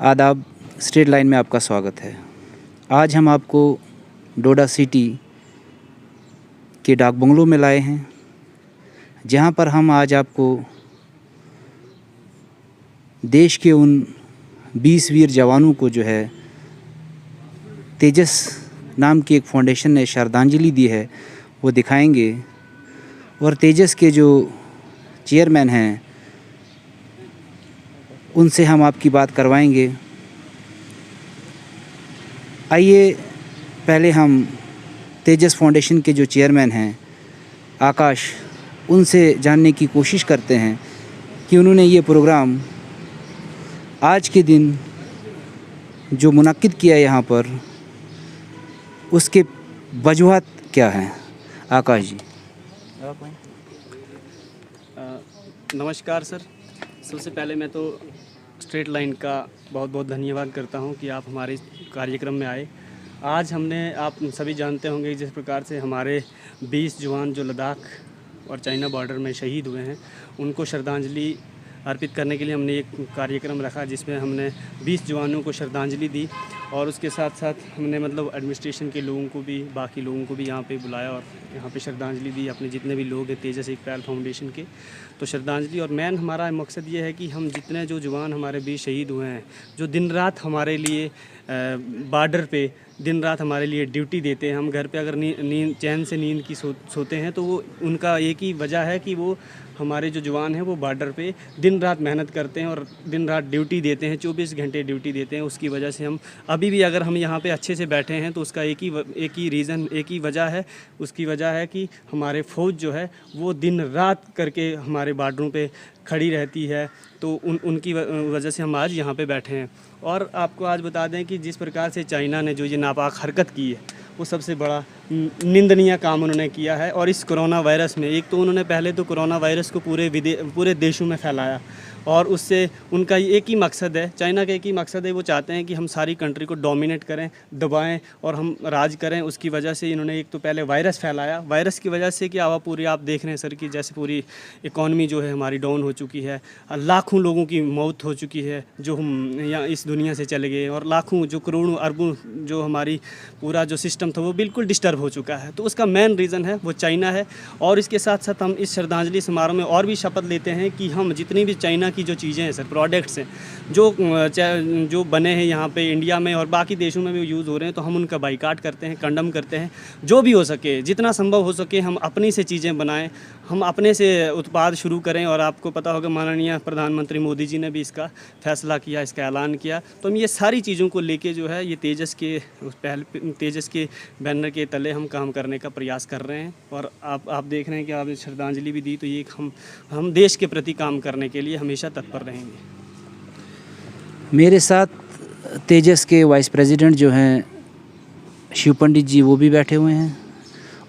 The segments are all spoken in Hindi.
आदाब। स्ट्रेट लाइन में आपका स्वागत है। आज हम आपको डोडा सिटी के डाक बंगलों में लाए हैं, जहां पर हम आज आपको देश के उन 20 वीर जवानों को जो है तेजस नाम की एक फाउंडेशन ने श्रद्धांजलि दी है वो दिखाएंगे, और तेजस के जो चेयरमैन हैं उनसे हम आपकी बात करवाएंगे। आइए पहले हम तेजस फाउंडेशन के जो चेयरमैन हैं आकाश, उनसे जानने की कोशिश करते हैं कि उन्होंने ये प्रोग्राम आज के दिन जो मुनक्किद किया यहाँ पर, उसके वजूहत क्या हैं। आकाश जी। नमस्कार सर। सबसे पहले मैं तो स्ट्रेट लाइन का बहुत बहुत धन्यवाद करता हूं कि आप हमारे कार्यक्रम में आए। आज हमने, आप सभी जानते होंगे जिस प्रकार से हमारे 20 जवान जो लद्दाख और चाइना बॉर्डर में शहीद हुए हैं, उनको श्रद्धांजलि अर्पित करने के लिए हमने एक कार्यक्रम रखा जिसमें हमने 20 जवानों को श्रद्धांजलि दी, और उसके साथ साथ हमने एडमिनिस्ट्रेशन के लोगों को भी, बाकी लोगों को भी यहाँ पे बुलाया और यहाँ पे श्रद्धांजलि दी। अपने जितने भी लोग हैं तेजस एक पहल फाउंडेशन के, तो श्रद्धांजलि। और मेन हमारा मकसद ये है कि हम जितने जो जवान हमारे 20 शहीद हुए हैं, जो दिन रात हमारे लिए बॉर्डर पे दिन रात हमारे लिए ड्यूटी देते हैं, हम घर पे अगर नींद चैन से नींद की सोते हैं तो वो उनका एक ही वजह है कि वो हमारे जो जवान हैं वो बॉर्डर पे दिन रात मेहनत करते हैं और दिन रात ड्यूटी देते हैं, 24 घंटे ड्यूटी देते हैं। उसकी वजह से हम अभी भी अगर हम यहाँ पे अच्छे से बैठे हैं तो उसका एक ही रीज़न, एक ही वजह है। उसकी वजह है कि हमारे फ़ौज जो है वो दिन रात करके हमारे बॉर्डरों पे खड़ी रहती है, तो उनकी वजह से हम आज यहाँ पे बैठे हैं। और आपको आज बता दें कि जिस प्रकार से चाइना ने जो ये नापाक हरकत की है, वो सबसे बड़ा निंदनीय काम उन्होंने किया है। और इस कोरोना वायरस में, एक तो उन्होंने पहले तो कोरोना वायरस को पूरे देशों में फैलाया, और उससे उनका एक ही मकसद है, चाइना का एक ही मकसद है, वो चाहते हैं कि हम सारी कंट्री को डोमिनेट करें, दबाएं और हम राज करें। उसकी वजह से इन्होंने एक तो पहले वायरस फैलाया, वायरस की वजह से क्या हुआ, पूरी आप देख रहे हैं सर कि जैसे पूरी इकॉनमी जो है हमारी डाउन हो चुकी है, लाखों लोगों की मौत हो चुकी है जो हम यहाँ इस दुनिया से चले गए, और लाखों जो करोड़ों अरबों जो हमारी पूरा जो सिस्टम था वो बिल्कुल डिस्टर्ब हो चुका है। तो उसका मेन रीज़न है वो चाइना है। और इसके साथ साथ हम इस श्रद्धांजलि समारोह में और भी शपथ लेते हैं कि हम जितनी भी चाइना की जो चीज़ें हैं सर, प्रोडक्ट्स हैं जो बने हैं यहाँ पे इंडिया में और बाकी देशों में भी यूज़ हो रहे हैं, तो हम उनका बाइकाट करते हैं, कंडम करते हैं। जो भी हो सके, जितना संभव हो सके, हम अपनी से चीज़ें बनाएं, हम अपने से उत्पाद शुरू करें। और आपको पता होगा माननीय प्रधानमंत्री मोदी जी ने भी इसका फैसला किया, इसका ऐलान किया। तो हम ये सारी चीज़ों को लेके जो है ये तेजस के बैनर के तले हम काम करने का प्रयास कर रहे हैं। और आप देख रहे हैं कि आपने श्रद्धांजलि भी दी, तो ये हम देश के प्रति काम करने के लिए हमेशा तत्पर रहेंगे। मेरे साथ तेजस के वाइस प्रेसिडेंट जो हैं शिव पंडित जी, वो भी बैठे हुए हैं।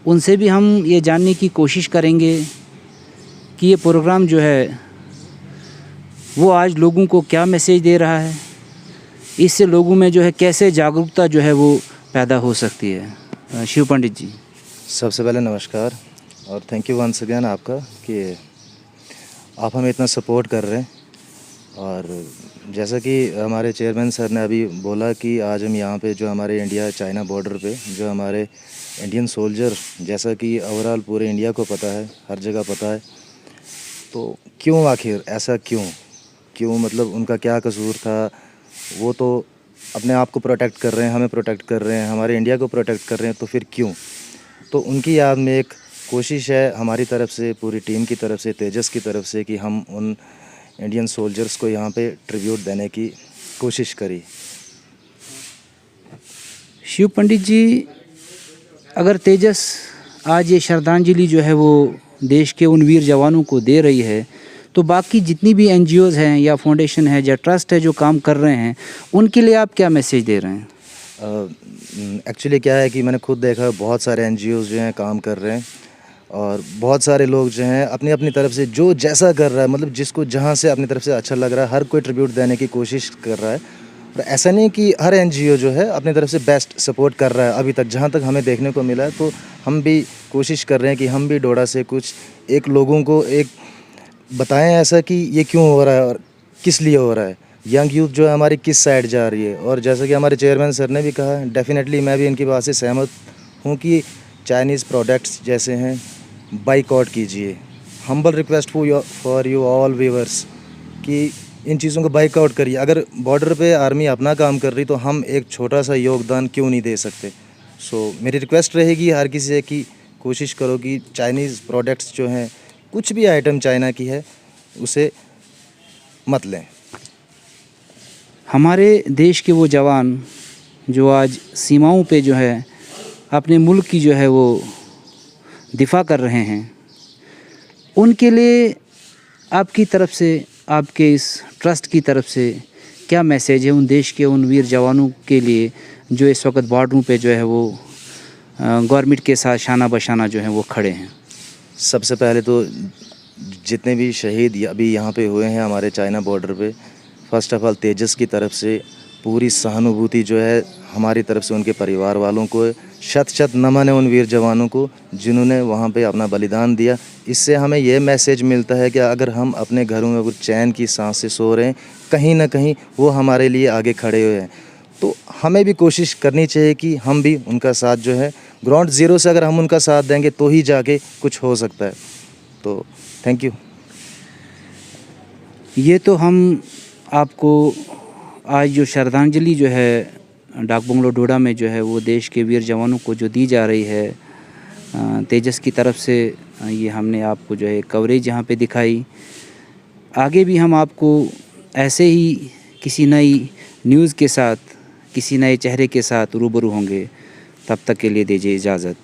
उनसे भी हम ये जानने की कोशिश करेंगे कि ये प्रोग्राम जो है वो आज लोगों को क्या मैसेज दे रहा है, इससे लोगों में जो है कैसे जागरूकता जो है वो पैदा हो सकती है। शिव पंडित जी। सबसे पहले नमस्कार और थैंक यू वंस अगेन आपका कि आप हमें इतना सपोर्ट कर रहे हैं। और जैसा कि हमारे चेयरमैन सर ने अभी बोला कि आज हम यहाँ पे जो हमारे इंडिया चाइना बॉर्डर पे जो हमारे इंडियन सोल्जर, जैसा कि ओवरऑल पूरे इंडिया को पता है, हर जगह पता है, तो क्यों आखिर ऐसा क्यों मतलब उनका क्या कसूर था। वो तो अपने आप को प्रोटेक्ट कर रहे हैं, हमें प्रोटेक्ट कर रहे हैं, हमारे इंडिया को प्रोटेक्ट कर रहे हैं, तो फिर क्यों। तो उनकी याद में एक कोशिश है हमारी तरफ से, पूरी टीम की तरफ से, तेजस की तरफ से, कि हम उन इंडियन सोल्जर्स को यहाँ पे ट्रिब्यूट देने की कोशिश करी। शिव पंडित जी, अगर तेजस आज ये श्रद्धांजलि जो है वो देश के उन वीर जवानों को दे रही है, तो बाकी जितनी भी NGOs हैं या फाउंडेशन है या ट्रस्ट है जो काम कर रहे हैं, उनके लिए आप क्या मैसेज दे रहे हैं? एक्चुअली क्या है कि मैंने खुद देखा बहुत सारे NGOs जो हैं काम कर रहे हैं, और बहुत सारे लोग जो हैं अपनी अपनी तरफ से जो जैसा कर रहा है, मतलब जिसको जहाँ से अपनी तरफ से अच्छा लग रहा है, हर कोई ट्रिब्यूट देने की कोशिश कर रहा है। और ऐसा नहीं कि हर NGO जो है अपनी तरफ से बेस्ट सपोर्ट कर रहा है। अभी तक जहाँ तक हमें देखने को मिला है, तो हम भी कोशिश कर रहे हैं कि हम भी डोडा से कुछ एक लोगों को एक बताएं ऐसा कि ये क्यों हो रहा है और किस लिए हो रहा है। यंग यूथ जो है हमारी किस साइड जा रही है। और जैसा कि हमारे चेयरमैन सर ने भी कहा, डेफिनेटली मैं भी इनकी बात से सहमत हूँ कि चाइनीज़ प्रोडक्ट्स जैसे हैं बाइकआउट कीजिए। Humble request for you all viewers कि इन चीज़ों को बाइकआउट करिए। अगर बॉर्डर पे आर्मी अपना काम कर रही तो हम एक छोटा सा योगदान क्यों नहीं दे सकते। सो मेरी रिक्वेस्ट रहेगी हर किसी से कि कोशिश करो कि चाइनीज़ प्रोडक्ट्स जो हैं, कुछ भी आइटम चाइना की है उसे मत लें। हमारे देश के वो जवान जो आज सीमाओं पे जो है अपने मुल्क की जो है वो दिफा कर रहे हैं, उनके लिए आपकी तरफ से, आपके इस ट्रस्ट की तरफ से क्या मैसेज है उन देश के उन वीर जवानों के लिए जो इस वक्त बॉर्डरों पे जो है वो गवर्नमेंट के साथ शाना बशाना जो है वो खड़े हैं? सबसे पहले तो जितने भी शहीद अभी यहाँ पे हुए हैं हमारे चाइना बॉर्डर पे, फर्स्ट ऑफ ऑल तेजस की तरफ से पूरी सहानुभूति जो है हमारी तरफ से उनके परिवार वालों को, शत शत नमन है उन वीर जवानों को जिन्होंने वहाँ पे अपना बलिदान दिया। इससे हमें यह मैसेज मिलता है कि अगर हम अपने घरों में कुछ चैन की सांस से सो रहे हैं, कहीं ना कहीं वो हमारे लिए आगे खड़े हुए हैं। तो हमें भी कोशिश करनी चाहिए कि हम भी उनका साथ जो है ग्राउंड ज़ीरो से अगर हम उनका साथ देंगे तो ही जाके कुछ हो सकता है। तो थैंक यू। ये तो हम आपको आज जो श्रद्धांजलि जो है डाक बंगलो डोडा में जो है वो देश के वीर जवानों को जो दी जा रही है तेजस की तरफ से, ये हमने आपको जो है कवरेज यहाँ पे दिखाई। आगे भी हम आपको ऐसे ही किसी नई न्यूज़ के साथ, किसी नए चेहरे के साथ रूबरू होंगे। तब तक के लिए दीजिए इजाज़त।